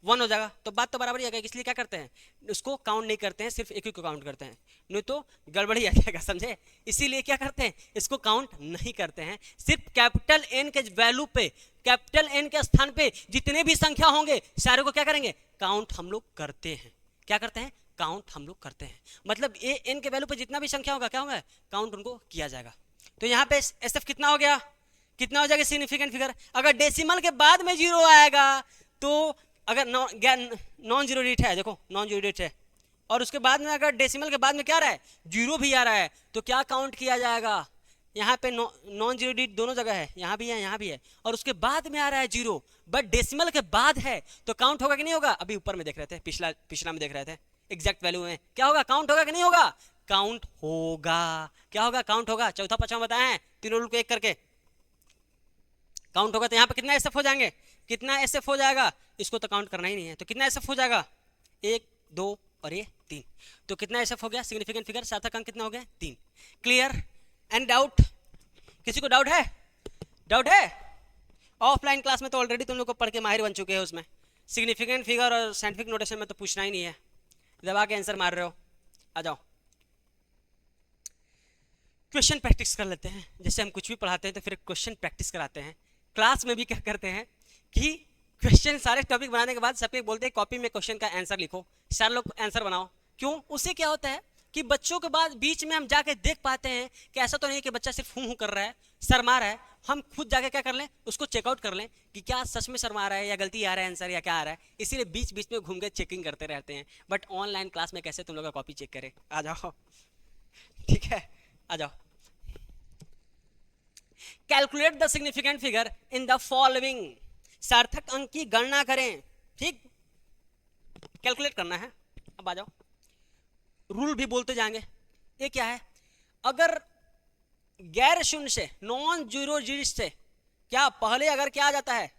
Speaker 1: 1 हो जाएगा, तो बात तो बराबर ही आ गया, इसलिए क्या करते हैं, उसको काउंट नहीं करते हैं, सिर्फ एक ही को काउंट करते हैं, नहीं तो गड़बड़ी आ जाएगा, समझे, इसीलिए क्या करते हैं, इसको काउंट नहीं करते हैं, सिर्फ कैपिटल एन के वैल्यू पे, कैपिटल एन के स्थान पे जितने भी संख्या होंगे सारे को क्या करेंगे, काउंट हम लोग करते हैं, क्या करते हैं, काउंट हम लोग करते हैं, मतलब ए एन के वैल्यू पे जितना भी संख्या होगा क्या होगा, काउंट उनको किया जाएगा। तो यहाँ पे एसएफ कितना हो गया, कितना हो जाएगा सिग्निफिकेंट फिगर, अगर डेसिमल के बाद में जीरो आएगा तो, अगर नॉन जीरो डिजिट है, देखो नॉन जीरो डिजिट है, और उसके बाद में अगर डेसिमल के बाद में क्या आ रहा है, जीरो भी आ रहा है, तो क्या काउंट किया जाएगा, यहाँ पे नॉन जीरो डिजिट दोनों जगह है, यहाँ भी है यहाँ भी है, और उसके बाद में आ रहा है जीरो, बट डेसिमल के बाद है तो काउंट होगा कि नहीं होगा, अभी ऊपर में देख रहे थे, पिछला में देख रहे थे, एग्जैक्ट वैल्यू में क्या होगा, काउंट होगा कि नहीं होगा, काउंट होगा, क्या होगा, काउंट होगा। चौथा पांचवा बताएं, तीनों रूल को एक करके काउंट होगा, तो यहाँ पे कितना एसएफ हो जाएंगे, कितना एसएफ हो जाएगा, इसको तो काउंट करना ही नहीं है, तो कितना एसएफ हो जाएगा, 1 2 और ये 3, तो कितना एसएफ हो गया, सिग्निफिकेंट फिगर सार्थक अंक कितना हो गया, 3। क्लियर एंड डाउट, किसी को डाउट है, डाउट है, ऑफलाइन क्लास में तो ऑलरेडी तुम लोग को पढ़ के माहिर बन चुके हैं, उसमें सिग्निफिकेंट फिगर और साइंटिफिक नोटेशन में तो पूछना ही नहीं है, दबा के आंसर मार रहे हो, आ जाओ क्वेश्चन प्रैक्टिस कर लेते हैं, जैसे हम कुछ भी पढ़ाते हैं तो फिर क्वेश्चन प्रैक्टिस कराते हैं। क्लास में भी क्या करते हैं कि क्वेश्चन सारे टॉपिक बनाने के बाद सबके बोलते हैं कॉपी में क्वेश्चन का आंसर लिखो, सारे लोग आंसर बनाओ, क्यों, उससे क्या होता है कि बच्चों के बाद बीच में हम जाके देख पाते हैं कि ऐसा तो नहीं कि बच्चा सिर्फ हूँ कर रहा है, शर्मा रहा है, हम खुद जाके क्या कर लें, उसको चेकआउट कर लें कि क्या सच में शर्मा रहा है या गलती आ रहा है आंसर या क्या आ रहा है, इसीलिए बीच बीच में घूम के चेकिंग करते रहते हैं। बट ऑनलाइन क्लास में कैसे तुम लोग का कॉपी चेक करें, आ जाओ, ठीक है, आ जाओ। Calculate the significant figure in the following, सार्थक अंक की गणना करें, ठीक, कैलकुलेट करना है। अब आ जाओ, रूल भी बोलते जाएंगे, ये क्या है, अगर गैर शून्य से, नॉन जीरो डिजिट से क्या पहले अगर क्या आ जाता है,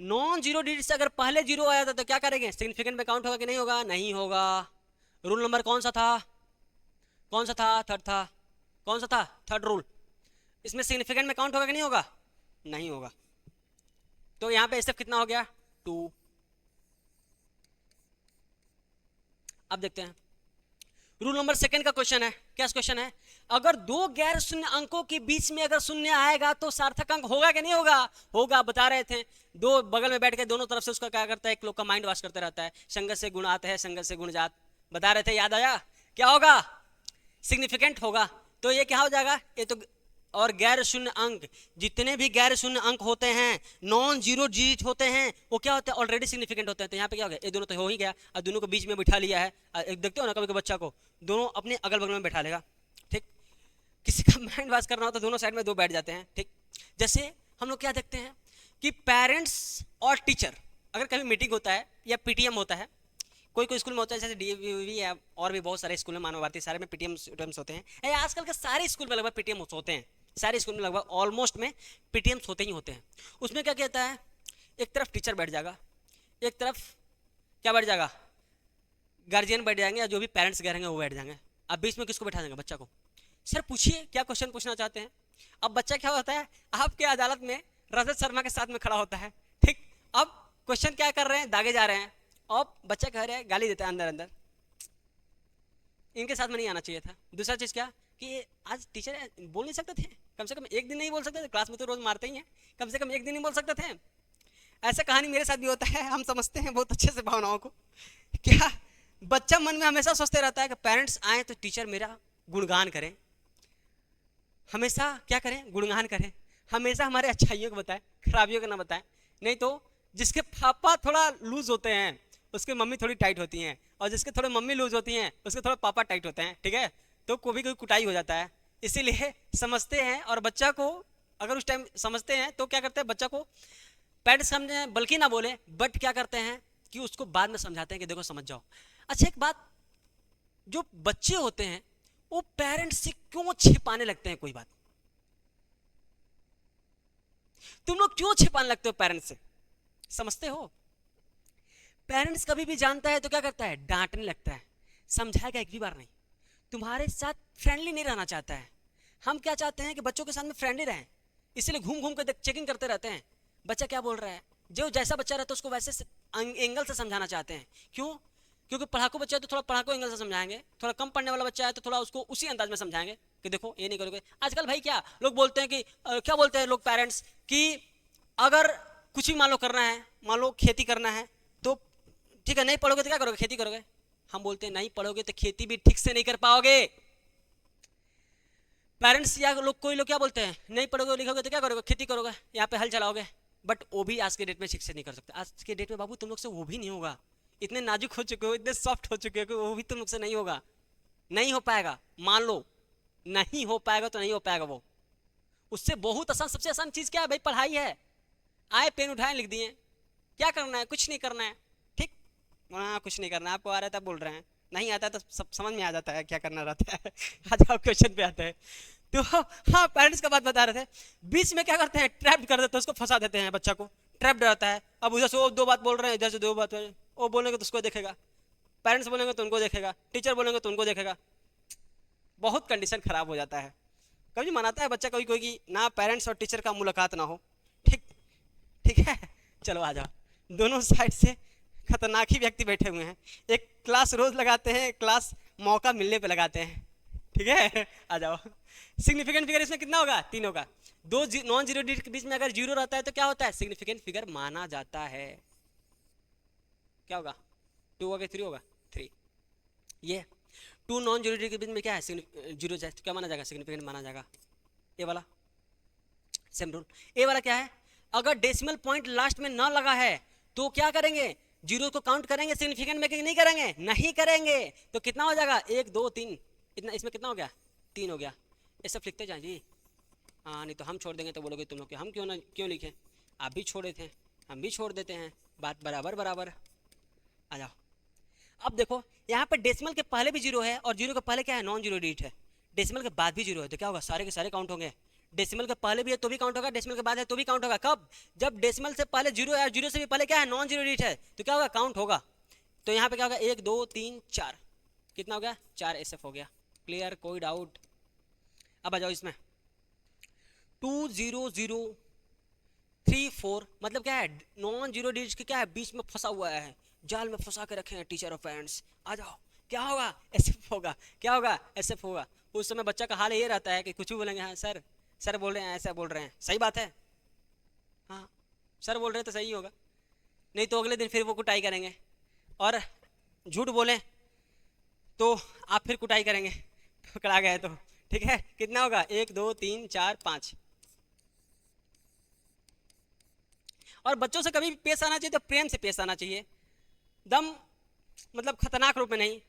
Speaker 1: नॉन जीरो डिजिट से अगर पहले जीरो आया था तो क्या करेंगे, सिग्निफिकेंट में काउंट होगा कि नहीं होगा, नहीं होगा। रूल नंबर कौन सा था, कौन सा था, थर्ड था, कौन सा था, थर्ड रूल, इसमें सिग्निफिकेंट में काउंट होगा कि नहीं होगा, नहीं होगा। तो यहां पे एसएफ कितना हो गया, 2। अब देखते हैं रूल नंबर सेकंड का क्वेश्चन है, क्या क्वेश्चन है, अगर दो गैर शून्य अंकों के बीच में अगर शून्य आएगा तो सार्थक अंक होगा कि नहीं होगा, होगा, बता रहे थे। दो बगल में बैठ के दोनों तरफ से उसका क्या करता है, एक लोग का माइंड वॉश करते रहता है, संगत से गुण आता है, संगत से गुण जात, बता रहे थे, याद आया, क्या होगा, सिग्निफिकेंट होगा। तो ये क्या हो जाएगा, ये तो और गैर शून्य अंक, जितने भी गैर शून्य अंक होते हैं, नॉन जीरो डिजिट होते हैं, वो क्या होते हैं, ऑलरेडी सिग्निफिकेंट होते हैं। तो यहाँ पे क्या हो गया, ये दोनों तो हो ही गया, और दोनों को बीच में बिठा लिया है। एक देखते हो ना कभी बच्चा को दोनों अपने अगल बगल में बैठा लेगा, ठीक। किसी का माइंड वॉश करना हो तो दोनों साइड में दो बैठ जाते हैं, ठीक। जैसे हम लोग क्या देखते हैं कि पेरेंट्स और टीचर अगर कभी मीटिंग होता है या पीटीएम होता है, कोई कोई स्कूल में होता है, जैसे डीएवी या और भी बहुत सारे स्कूल में, मानव भारती सारे में पीटीएम्स होते हैं। आजकल के सारे स्कूल में लगभग पीटीएम्स होते हैं, सारे स्कूल में लगभग ऑलमोस्ट में पीटीएम्स होते ही होते हैं। उसमें क्या कहता है, एक तरफ टीचर बैठ जाएगा, एक तरफ क्या बैठ जाएगा, गार्जियन बैठ जाएंगे, या जो भी पेरेंट्स कह रहेंगे वो बैठ जाएंगे। अब बीच में किसको बैठा देंगे, बच्चा को। सर पूछिए क्या क्वेश्चन पूछना चाहते हैं। अब बच्चा क्या होता है, आपके अदालत में रजत शर्मा के साथ में खड़ा होता है, ठीक। अब क्वेश्चन क्या कर रहे हैं, दागे जा रहे हैं, और बच्चा कह रहा है, गाली देता है अंदर अंदर, इनके साथ में नहीं आना चाहिए था। दूसरा चीज़ क्या कि आज टीचर बोल नहीं सकते थे, कम से कम एक दिन नहीं बोल सकते थे, क्लास में तो रोज मारते ही हैं, कम से कम एक दिन नहीं बोल सकते थे। ऐसा कहानी मेरे साथ भी होता है, हम समझते हैं बहुत अच्छे से भावनाओं को। क्या बच्चा मन में हमेशा सोचते रहता है कि पेरेंट्स आए तो टीचर मेरा गुणगान करें, हमेशा क्या करें, गुणगान करें, हमेशा हमारे अच्छाइयों को बताएं, खराबियों को ना बताएं। नहीं तो जिसके पापा थोड़ा लूज होते हैं उसके मम्मी थोड़ी टाइट होती हैं, और जिसके थोड़े मम्मी लूज होती हैं उसके थोड़े पापा टाइट होते हैं, ठीक है। तो कोई कुटाई हो जाता है, इसीलिए समझते हैं। और बच्चा को अगर उस टाइम समझते हैं तो क्या करते हैं, बच्चा को पेरेंट्स समझे बल्कि ना बोले, बट क्या करते हैं कि उसको बाद में समझाते हैं कि देखो समझ जाओ। अच्छा एक बात, जो बच्चे होते हैं वो पेरेंट्स से क्यों छिपाने लगते हैं कोई बात, तुम लोग क्यों छिपाने लगते हो पेरेंट्स से, समझते हो। पेरेंट्स कभी भी जानता है तो क्या करता है, डांटने लगता है, समझाएगा एक भी बार नहीं, तुम्हारे साथ फ्रेंडली नहीं रहना चाहता है। हम क्या चाहते हैं कि बच्चों के साथ में फ्रेंडली रहें, इसलिए घूम घूम कर चेकिंग करते रहते हैं, बच्चा क्या बोल रहा है, जो जैसा बच्चा रहता है उसको वैसे एंगल से समझाना चाहते हैं। क्यों, क्योंकि पढ़ाकू बच्चा है तो थोड़ा पढ़ाकू एंगल से समझाएंगे, थोड़ा कम पढ़ने वाला बच्चा है तो थोड़ा उसको उसी अंदाज में समझाएंगे कि देखो ये नहीं करोगे। आजकल भाई क्या लोग बोलते हैं कि क्या बोलते हैं लोग पेरेंट्स कि अगर कुछ भी मान लो करना है, मान लो खेती करना है तो ठीक है, नहीं पढ़ोगे तो क्या करोगे, खेती करोगे। हम बोलते हैं नहीं पढ़ोगे तो खेती भी ठीक से नहीं कर पाओगे। पेरेंट्स या लोग कोई लोग क्या बोलते हैं, नहीं पढ़ोगे लिखोगे तो क्या करोगे, खेती करोगे, यहाँ पे हल चलाओगे। बट वो भी आज के डेट में ठीक से नहीं कर सकते। आज के डेट में बाबू तुम लोग से वो भी नहीं होगा, इतने नाजुक हो चुके हो, इतने सॉफ्ट हो चुके हो कि वो भी तुम लोग से नहीं होगा, नहीं हो पाएगा। मान लो नहीं हो पाएगा तो नहीं हो पाएगा। वो उससे बहुत आसान, सबसे आसान चीज़ क्या है भाई, पढ़ाई है। आए पेन उठाए लिख दिए, क्या करना है, कुछ नहीं करना है, ठीक। हाँ कुछ नहीं करना है, आपको आ रहा था बोल रहे हैं, नहीं आता तो सब समझ में आ जाता है क्या करना रहता है। आ जाओ क्वेश्चन पे आते हैं। तो हाँ पेरेंट्स का बात बता रहे थे, बीच में क्या करते हैं, ट्रैप कर देते हैं, उसको फंसा देते हैं, बच्चा को ट्रैप रहता है। अब उधर से वो दो बात बोल रहे हैं, इधर से दो बात, वो बोलेंगे तो उसको देखेगा, पेरेंट्स बोलेंगे तो उनको देखेगा, टीचर बोलेंगे तो उनको देखेगा, बहुत कंडीशन खराब हो जाता है। कभी मनाता है बच्चा कोई कोई कि ना पेरेंट्स और टीचर का मुलाकात ना हो, ठीक ठीक है। चलो आ जाओ, दोनों साइड से खतरनाक ही व्यक्ति बैठे हुए हैं। एक क्लास रोज लगाते हैं, क्लास मौका मिलने पे लगाते हैं, ठीक है। आ जाओ, सिग्निफिकेंट फिगर इसमें कितना होगा, 3 होगा। दो नॉन जीरो डिजिट के बीच में अगर जीरो रहता है तो क्या होता है, सिग्निफिकेंट फिगर माना जाता है। क्या होगा, 2 होगा 3 होगा, 3। ये 2 नॉन जीरो डिजिट के बीच में क्या है, जीरो जाए तो क्या माना जाएगा, सिग्निफिकेंट माना जाएगा। ये वाला सेम रूल। ये वाला क्या है, अगर डेसिमल पॉइंट लास्ट में ना लगा है तो क्या करेंगे, जीरो को काउंट करेंगे सिग्निफिकेंट में कि नहीं करेंगे, नहीं करेंगे। तो कितना हो जाएगा, 1 2 3, इतना इसमें कितना हो गया, 3 हो गया। ये सब लिखते जाए जी। हाँ नहीं तो हम छोड़ देंगे तो बोलोगे तुम लोग हम क्यों लिखें, आप भी छोड़े थे हम भी छोड़ देते हैं, बात बराबर बराबर। आ जाओ, अब देखो यहाँ पे डेसिमल के पहले भी जीरो है और जीरो के पहले क्या है, नॉन जीरो डिजिट है। डेसिमल के बाद भी जीरो है तो क्या होगा, सारे के सारे काउंट होंगे। डेसिमल के पहले भी है तो भी काउंट होगा, डेसिमल के बाद है तो भी काउंट होगा। कब, जब डेसिमल से पहले जीरो है और जीरो से भी पहले क्या है, नॉन जीरो डिजिट है, तो क्या होगा, काउंट होगा। तो यहाँ पे क्या होगा, 1 2 3 4, कितना हो गया, 4 SF हो गया। क्लियर, कोई डाउट। अब आ जाओ इसमें 2 0 0 3 4, मतलब क्या है, नॉन जीरो डिजिट के क्या है, बीच में फंसा हुआ है, जाल में फंसा के रखे हैं टीचर और पेरेंट्स। आ जाओ, क्या होगा, SF होगा। क्या होगा, SF होगा। उस समय बच्चा का हाल ये रहता है कि कुछ भी बोलेंगे, हाँ सर सर बोल रहे हैं, ऐसा बोल रहे हैं, सही बात है, हाँ सर बोल रहे हैं तो सही होगा, नहीं तो अगले दिन फिर वो कुटाई करेंगे, और झूठ बोलें तो आप फिर कुटाई करेंगे, पकड़ा गए तो, ठीक है, कितना होगा? 1 2 3 4 5। और बच्चों से कभी भी पेश आना चाहिए तो प्रेम से पेश आना चाहिए, दम मतलब खतरनाक रूप में नहीं।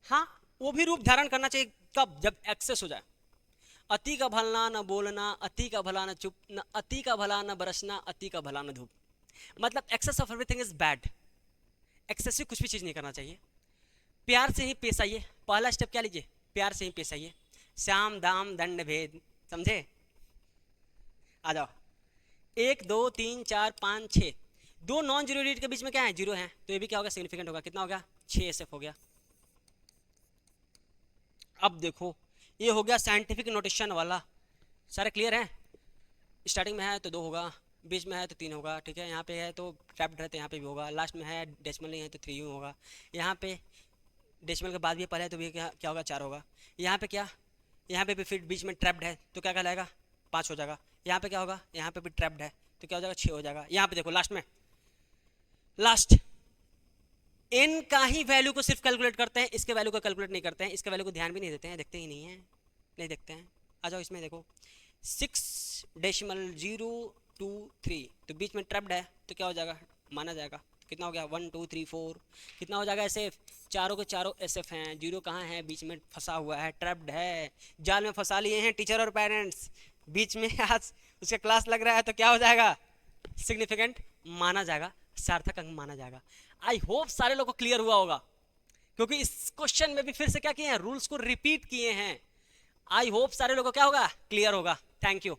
Speaker 1: हाँ, वो भी रूप धारण करना चाहिए कब? जब एक्सेस हो जाए। अति का भला न बोलना, अति का भला न चुप, न अति का भला न बरसना, अति का भला न धूप। मतलब excess of everything is bad. Excessive कुछ भी चीज़ नहीं करना चाहिए। प्यार से ही पेश आइए। पहला स्टेप क्या लीजिए? प्यार से ही पेश आइए। श्याम दाम दंड भेद, समझे? आ जाओ। 1 2 3 4 5 6, दो नॉन जीरो डिजिट के बीच में क्या है? जीरो है, तो ये भी क्या होगा? सिग्निफिकेंट होगा। कितना हो गया? 6 SF हो गया। अब देखो, ये हो गया साइंटिफिक नोटेशन वाला। सारे क्लियर हैं? स्टार्टिंग में है तो 2 होगा, बीच में है तो 3 होगा, ठीक है, यहाँ पे है तो ट्रैप्ड है तो यहाँ पे भी होगा, लास्ट में है डेसिमल नहीं है तो 3 होगा, यहाँ पे डेसिमल के बाद भी पहले है तो भी क्या होगा? 4 होगा। यहाँ पे क्या? यहाँ पे भी फिर बीच में ट्रैप्ड है तो क्या कहलाएगा? 5 हो जाएगा। यहाँ पे क्या होगा? यहाँ पे भी ट्रैप्ड है तो क्या हो जाएगा? 6 हो जाएगा। यहाँ पे देखो लास्ट में, लास्ट n का ही वैल्यू को सिर्फ कैलकुलेट करते हैं, इसके वैल्यू को कैलकुलेट नहीं करते हैं, इसके वैल्यू को ध्यान भी नहीं देते हैं, देखते ही नहीं है, नहीं देखते हैं। आ जाओ इसमें देखो, 6.023, तो बीच में ट्रैप्ड है तो क्या हो जाएगा? माना जाएगा। तो कितना हो गया? 1 2 3 4, कितना हो जाएगा? SF। चारों के चारों SF हैं, जीरो कहाँ है? बीच में फंसा हुआ है, ट्रैप्ड है, जाल में फंसा लिए हैं टीचर और पेरेंट्स। बीच में आज उसका क्लास लग रहा है तो क्या हो जाएगा? सिग्निफिकेंट माना जाएगा, सार्थक अंक माना जाएगा। आई होप सारे लोगों को क्लियर हुआ होगा, क्योंकि इस क्वेश्चन में भी फिर से क्या किए हैं? रूल्स को रिपीट किए हैं। आई होप सारे लोगों को क्या होगा? क्लियर होगा। Thank you.